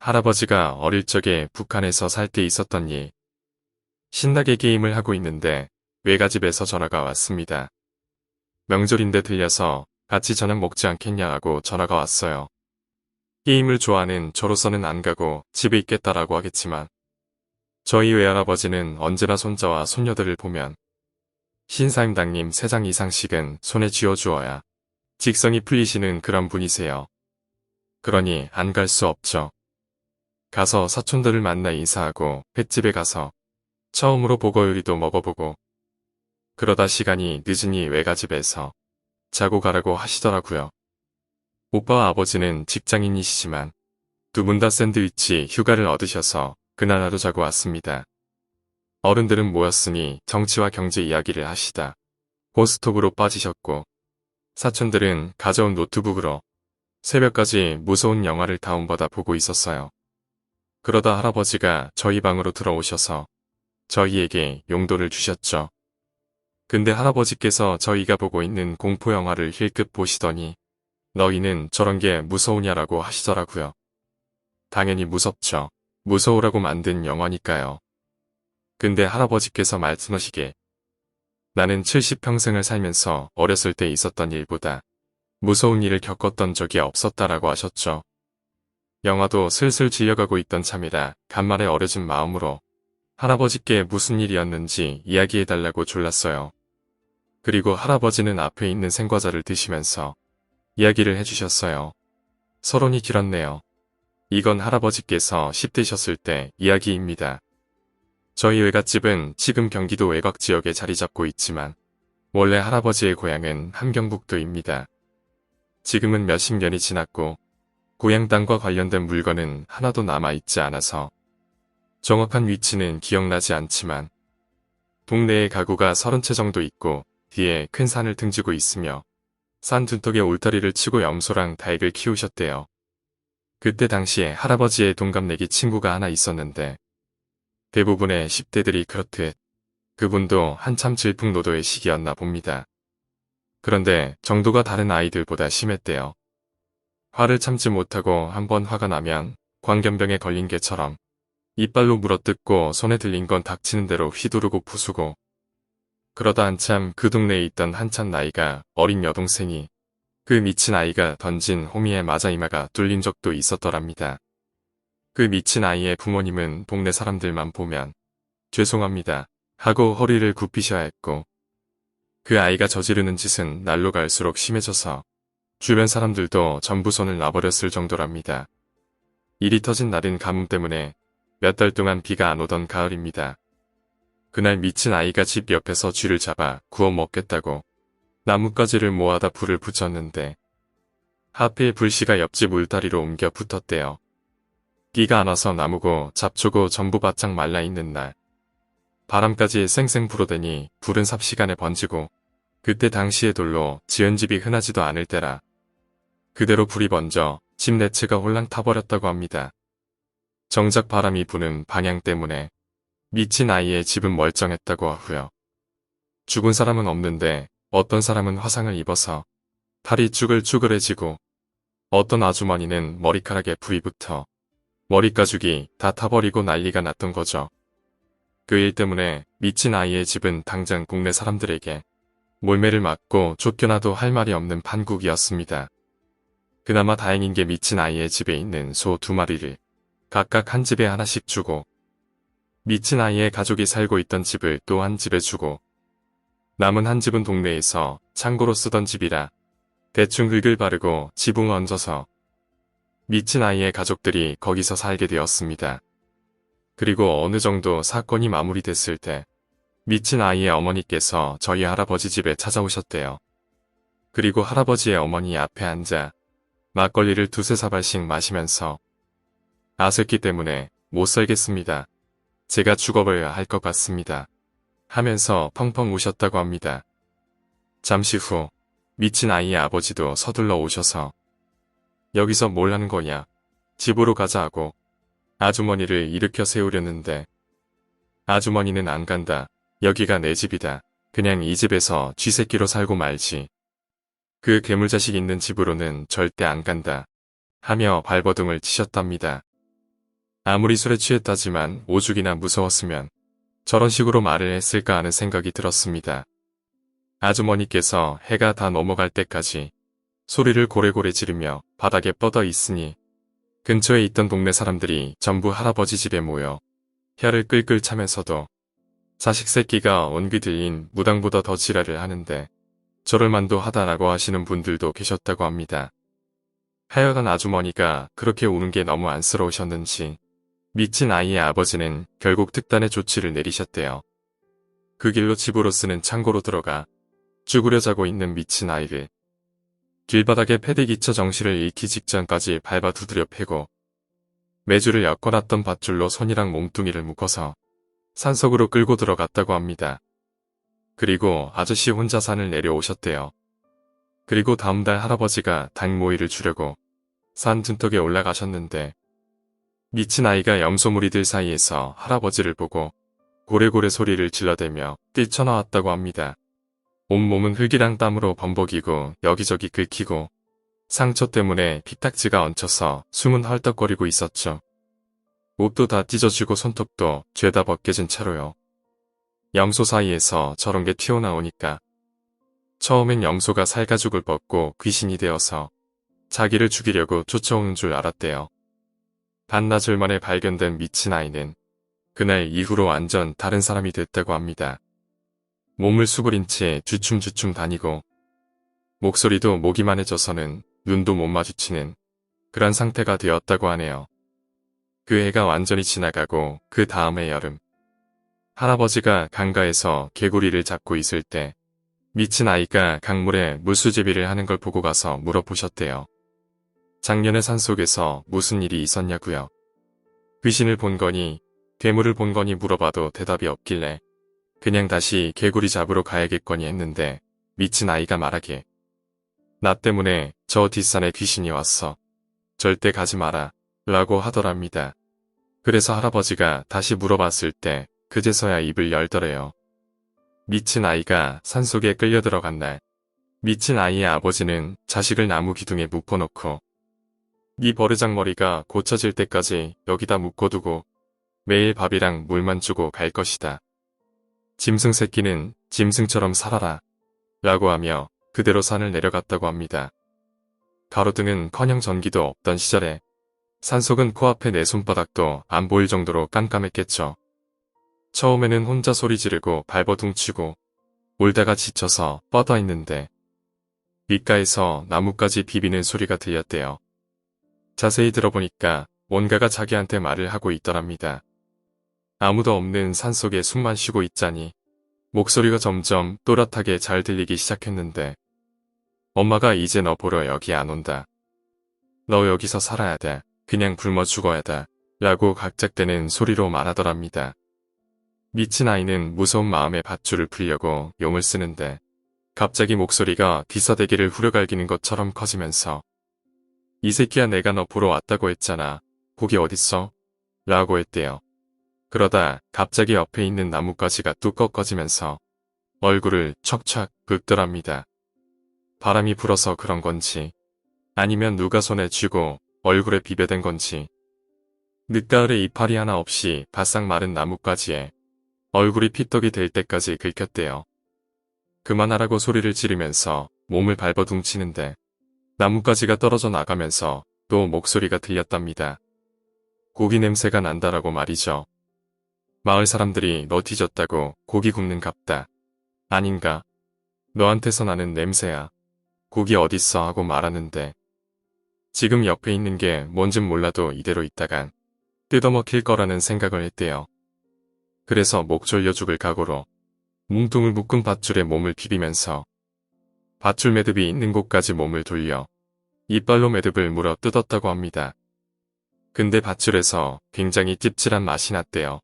할아버지가 어릴 적에 북한에서 살 때 있었던 일. 신나게 게임을 하고 있는데 외갓집에서 전화가 왔습니다. 명절인데 들려서 같이 저녁 먹지 않겠냐 하고 전화가 왔어요. 게임을 좋아하는 저로서는 안 가고 집에 있겠다라고 하겠지만 저희 외할아버지는 언제나 손자와 손녀들을 보면 신사임당님 3장 이상씩은 손에 쥐어주어야 직성이 풀리시는 그런 분이세요. 그러니 안 갈 수 없죠. 가서 사촌들을 만나 인사하고 횟집에 가서 처음으로 보거요리도 먹어보고 그러다 시간이 늦으니 외갓집에서 자고 가라고 하시더라고요. 오빠와 아버지는 직장인이시지만 두 분 다 샌드위치 휴가를 얻으셔서 그날 하루 자고 왔습니다. 어른들은 모였으니 정치와 경제 이야기를 하시다 고스톱으로 빠지셨고 사촌들은 가져온 노트북으로 새벽까지 무서운 영화를 다운받아 보고 있었어요. 그러다 할아버지가 저희 방으로 들어오셔서 저희에게 용돈을 주셨죠. 근데 할아버지께서 저희가 보고 있는 공포 영화를 힐끗 보시더니 너희는 저런 게 무서우냐라고 하시더라고요. 당연히 무섭죠. 무서우라고 만든 영화니까요. 근데 할아버지께서 말씀하시길 나는 70평생을 살면서 어렸을 때 있었던 일보다 무서운 일을 겪었던 적이 없었다라고 하셨죠. 영화도 슬슬 질려가고 있던 참이라 간만에 어려진 마음으로 할아버지께 무슨 일이었는지 이야기해달라고 졸랐어요. 그리고 할아버지는 앞에 있는 생과자를 드시면서 이야기를 해주셨어요. 서론이 길었네요. 이건 할아버지께서 10대셨을 때 이야기입니다. 저희 외갓집은 지금 경기도 외곽 지역에 자리 잡고 있지만 원래 할아버지의 고향은 함경북도입니다. 지금은 몇십 년이 지났고 고향 땅과 관련된 물건은 하나도 남아있지 않아서 정확한 위치는 기억나지 않지만 동네에 가구가 30채 정도 있고 뒤에 큰 산을 등지고 있으며 산 둔턱에 울타리를 치고 염소랑 닭을 키우셨대요. 그때 당시에 할아버지의 동갑내기 친구가 하나 있었는데 대부분의 10대들이 그렇듯 그분도 한참 질풍노도의 시기였나 봅니다. 그런데 정도가 다른 아이들보다 심했대요. 화를 참지 못하고 한번 화가 나면 광견병에 걸린 개처럼 이빨로 물어뜯고 손에 들린 건 닥치는 대로 휘두르고 부수고 그러다 한참 그 동네에 있던 한참 나이가 어린 여동생이 그 미친 아이가 던진 호미에 맞아 이마가 뚫린 적도 있었더랍니다. 그 미친 아이의 부모님은 동네 사람들만 보면 죄송합니다 하고 허리를 굽히셔야 했고 그 아이가 저지르는 짓은 날로 갈수록 심해져서 주변 사람들도 전부 손을 놔버렸을 정도랍니다. 일이 터진 날은 가뭄 때문에 몇 달 동안 비가 안 오던 가을입니다. 그날 미친 아이가 집 옆에서 쥐를 잡아 구워 먹겠다고 나뭇가지를 모아다 불을 붙였는데 하필 불씨가 옆집 울타리로 옮겨 붙었대요. 비가 안 와서 나무고 잡초고 전부 바짝 말라있는 날 바람까지 쌩쌩 불어대니 불은 삽시간에 번지고 그때 당시의 돌로 지은 집이 흔하지도 않을 때라 그대로 불이 번져 집 내채가 홀랑 타버렸다고 합니다. 정작 바람이 부는 방향 때문에 미친 아이의 집은 멀쩡했다고 하고요. 죽은 사람은 없는데 어떤 사람은 화상을 입어서 팔이 쭈글쭈글해지고 어떤 아주머니는 머리카락에 불이 붙어 머리 가죽이 다 타버리고 난리가 났던 거죠. 그 일 때문에 미친 아이의 집은 당장 국내 사람들에게 몰매를 맞고 쫓겨나도 할 말이 없는 판국이었습니다. 그나마 다행인 게 미친 아이의 집에 있는 소 2마리를 각각 한 집에 하나씩 주고 미친 아이의 가족이 살고 있던 집을 또 한 집에 주고 남은 한 집은 동네에서 창고로 쓰던 집이라 대충 흙을 바르고 지붕 얹어서 미친 아이의 가족들이 거기서 살게 되었습니다. 그리고 어느 정도 사건이 마무리됐을 때 미친 아이의 어머니께서 저희 할아버지 집에 찾아오셨대요. 그리고 할아버지의 어머니 앞에 앉아 막걸리를 2~3사발씩 마시면서 아새끼 때문에 못 살겠습니다. 제가 죽어버려야 할 것 같습니다. 하면서 펑펑 우셨다고 합니다. 잠시 후 미친 아이의 아버지도 서둘러 오셔서 여기서 뭘 하는 거냐 집으로 가자 하고 아주머니를 일으켜 세우려는데 아주머니는 안 간다. 여기가 내 집이다. 그냥 이 집에서 쥐새끼로 살고 말지. 그 괴물자식 있는 집으로는 절대 안 간다. 하며 발버둥을 치셨답니다. 아무리 술에 취했다지만 오죽이나 무서웠으면 저런 식으로 말을 했을까 하는 생각이 들었습니다. 아주머니께서 해가 다 넘어갈 때까지 소리를 고래고래 지르며 바닥에 뻗어 있으니 근처에 있던 동네 사람들이 전부 할아버지 집에 모여 혀를 끌끌 차면서도 자식 새끼가 언귀 들린 무당보다 더 지랄을 하는데 저럴 만도 하다라고 하시는 분들도 계셨다고 합니다. 하여간 아주머니가 그렇게 우는 게 너무 안쓰러우셨는지 미친 아이의 아버지는 결국 특단의 조치를 내리셨대요. 그 길로 집으로 쓰는 창고로 들어가 쭈그려 자고 있는 미친 아이를 길바닥에 패드 기쳐 정신을 잃기 직전까지 밟아 두드려 패고 매주를 엮어놨던 밧줄로 손이랑 몸뚱이를 묶어서 산속으로 끌고 들어갔다고 합니다. 그리고 아저씨 혼자 산을 내려오셨대요. 그리고 다음 달 할아버지가 닭 모이를 주려고 산 둔턱에 올라가셨는데 미친 아이가 염소무리들 사이에서 할아버지를 보고 고래고래 소리를 질러대며 뛰쳐나왔다고 합니다. 온몸은 흙이랑 땀으로 범벅이고 여기저기 긁히고 상처 때문에 피딱지가 얹혀서 숨은 헐떡거리고 있었죠. 옷도 다 찢어지고 손톱도 죄다 벗겨진 채로요. 염소 사이에서 저런 게 튀어나오니까 처음엔 염소가 살가죽을 벗고 귀신이 되어서 자기를 죽이려고 쫓아오는 줄 알았대요. 반나절 만에 발견된 미친 아이는 그날 이후로 완전 다른 사람이 됐다고 합니다. 몸을 수그린 채 주춤주춤 다니고 목소리도 모기만해져서는 눈도 못 마주치는 그런 상태가 되었다고 하네요. 그 해가 완전히 지나가고 그 다음해 여름 할아버지가 강가에서 개구리를 잡고 있을 때 미친 아이가 강물에 물수제비를 하는 걸 보고 가서 물어보셨대요. 작년에 산속에서 무슨 일이 있었냐고요. 귀신을 본 거니 괴물을 본 거니 물어봐도 대답이 없길래 그냥 다시 개구리 잡으러 가야겠거니 했는데 미친 아이가 말하길 나 때문에 저 뒷산에 귀신이 왔어. 절대 가지 마라 라고 하더랍니다. 그래서 할아버지가 다시 물어봤을 때 그제서야 입을 열더래요. 미친 아이가 산속에 끌려 들어간 날 미친 아이의 아버지는 자식을 나무 기둥에 묶어놓고 네 버르장머리가 고쳐질 때까지 여기다 묶어두고 매일 밥이랑 물만 주고 갈 것이다. 짐승 새끼는 짐승처럼 살아라 라고 하며 그대로 산을 내려갔다고 합니다. 가로등은 커녕 전기도 없던 시절에 산속은 코앞에 내 손바닥도 안 보일 정도로 깜깜했겠죠. 처음에는 혼자 소리 지르고 발버둥치고 울다가 지쳐서 뻗어 있는데 귓가에서 나뭇가지 비비는 소리가 들렸대요. 자세히 들어보니까 뭔가가 자기한테 말을 하고 있더랍니다. 아무도 없는 산속에 숨만 쉬고 있자니 목소리가 점점 또렷하게 잘 들리기 시작했는데 엄마가 이제 너 보러 여기 안 온다. 너 여기서 살아야 돼. 그냥 굶어 죽어야 돼. 라고 각작대는 소리로 말하더랍니다. 미친 아이는 무서운 마음에 밧줄을 풀려고 용을 쓰는데 갑자기 목소리가 귀사대기를 후려갈기는 것처럼 커지면서 이 새끼야 내가 너 보러 왔다고 했잖아. 고기 어딨어? 라고 했대요. 그러다 갑자기 옆에 있는 나뭇가지가 뚝 꺾어지면서 얼굴을 척척 긁더랍니다. 바람이 불어서 그런 건지 아니면 누가 손에 쥐고 얼굴에 비벼댄 건지 늦가을에 이파리 하나 없이 바싹 마른 나뭇가지에 얼굴이 피떡이 될 때까지 긁혔대요. 그만하라고 소리를 지르면서 몸을 발버둥치는데 나뭇가지가 떨어져 나가면서 또 목소리가 들렸답니다. 고기 냄새가 난다라고 말이죠. 마을 사람들이 너 뒤졌다고 고기 굽는 갑다. 아닌가? 너한테서 나는 냄새야. 고기 어딨어 하고 말하는데 지금 옆에 있는 게 뭔진 몰라도 이대로 있다간 뜯어먹힐 거라는 생각을 했대요. 그래서 목 졸려 죽을 각오로 뭉뚱을 묶은 밧줄에 몸을 비비면서 밧줄 매듭이 있는 곳까지 몸을 돌려 이빨로 매듭을 물어 뜯었다고 합니다. 근데 밧줄에서 굉장히 찝찝한 맛이 났대요.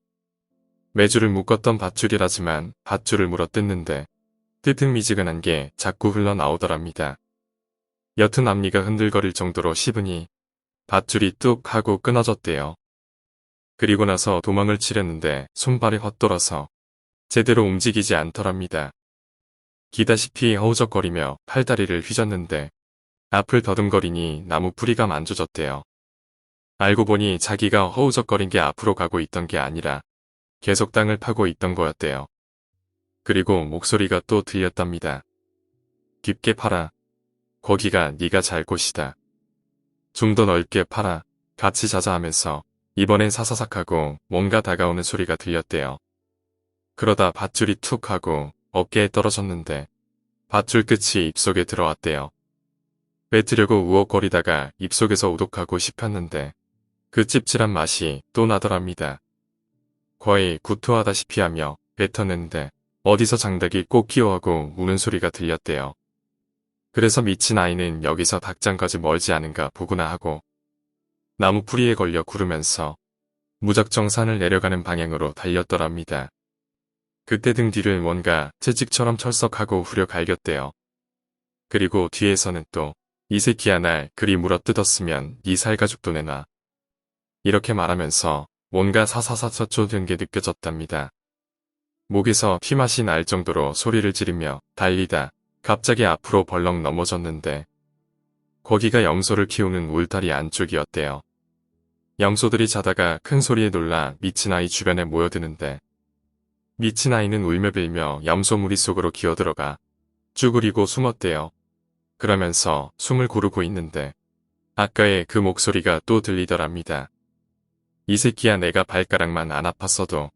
매주를 묶었던 밧줄이라지만 밧줄을 물어 뜯는데 뜨뜻미지근한 게 자꾸 흘러나오더랍니다. 옅은 앞니가 흔들거릴 정도로 씹으니 밧줄이 뚝 하고 끊어졌대요. 그리고 나서 도망을 치려는데 손발이 헛돌아서 제대로 움직이지 않더랍니다. 기다시피 허우적거리며 팔다리를 휘젓는데 앞을 더듬거리니 나무 뿌리가 만져졌대요. 알고 보니 자기가 허우적거린 게 앞으로 가고 있던 게 아니라 계속 땅을 파고 있던 거였대요. 그리고 목소리가 또 들렸답니다. 깊게 파라. 거기가 네가 잘 곳이다. 좀 더 넓게 파라. 같이 자자 하면서 이번엔 사사삭하고 뭔가 다가오는 소리가 들렸대요. 그러다 밧줄이 툭 하고 어깨에 떨어졌는데 밧줄 끝이 입속에 들어왔대요. 뱉으려고 우걱거리다가 입속에서 오독하고 씹혔는데 그 찝찝한 맛이 또 나더랍니다. 거의 구토하다시피 하며 뱉었는데 어디서 장닭이 꼭 끼어하고 우는 소리가 들렸대요. 그래서 미친 아이는 여기서 닭장까지 멀지 않은가 보구나 하고 나무 뿌리에 걸려 구르면서 무작정 산을 내려가는 방향으로 달렸더랍니다. 그때 등 뒤를 뭔가 채찍처럼 철썩하고 후려 갈겼대요. 그리고 뒤에서는 또 이 새끼야 날 그리 물어뜯었으면 네 살가죽도 내놔. 이렇게 말하면서 뭔가 사사사사 쪼든 게 느껴졌답니다. 목에서 피맛이 날 정도로 소리를 지르며 달리다 갑자기 앞으로 벌렁 넘어졌는데 거기가 염소를 키우는 울타리 안쪽이었대요. 염소들이 자다가 큰 소리에 놀라 미친 아이 주변에 모여드는데 미친 아이는 울며 빌며 염소 무리 속으로 기어들어가 쭈그리고 숨었대요. 그러면서 숨을 고르고 있는데 아까의 그 목소리가 또 들리더랍니다. 이 새끼야 내가 발가락만 안 아팠어도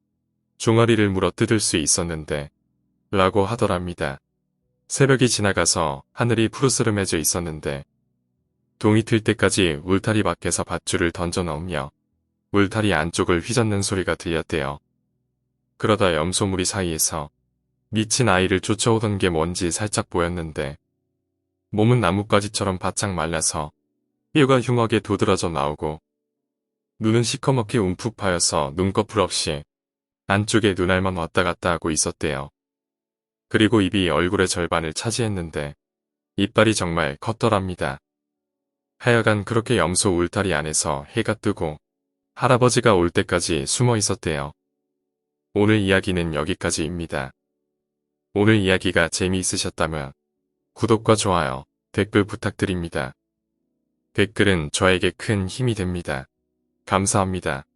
종아리를 물어 뜯을 수 있었는데 라고 하더랍니다. 새벽이 지나가서 하늘이 푸르스름해져 있었는데 동이 틀 때까지 울타리 밖에서 밧줄을 던져 넣으며 울타리 안쪽을 휘젓는 소리가 들렸대요. 그러다 염소무리 사이에서 미친 아이를 쫓아오던 게 뭔지 살짝 보였는데 몸은 나뭇가지처럼 바짝 말라서 뼈가 흉하게 도드라져 나오고 눈은 시커멓게 움푹 파여서 눈꺼풀 없이 안쪽에 눈알만 왔다 갔다 하고 있었대요. 그리고 입이 얼굴의 절반을 차지했는데 이빨이 정말 컸더랍니다. 하여간 그렇게 염소 울타리 안에서 해가 뜨고 할아버지가 올 때까지 숨어 있었대요. 오늘 이야기는 여기까지입니다. 오늘 이야기가 재미있으셨다면 구독과 좋아요, 댓글 부탁드립니다. 댓글은 저에게 큰 힘이 됩니다. 감사합니다.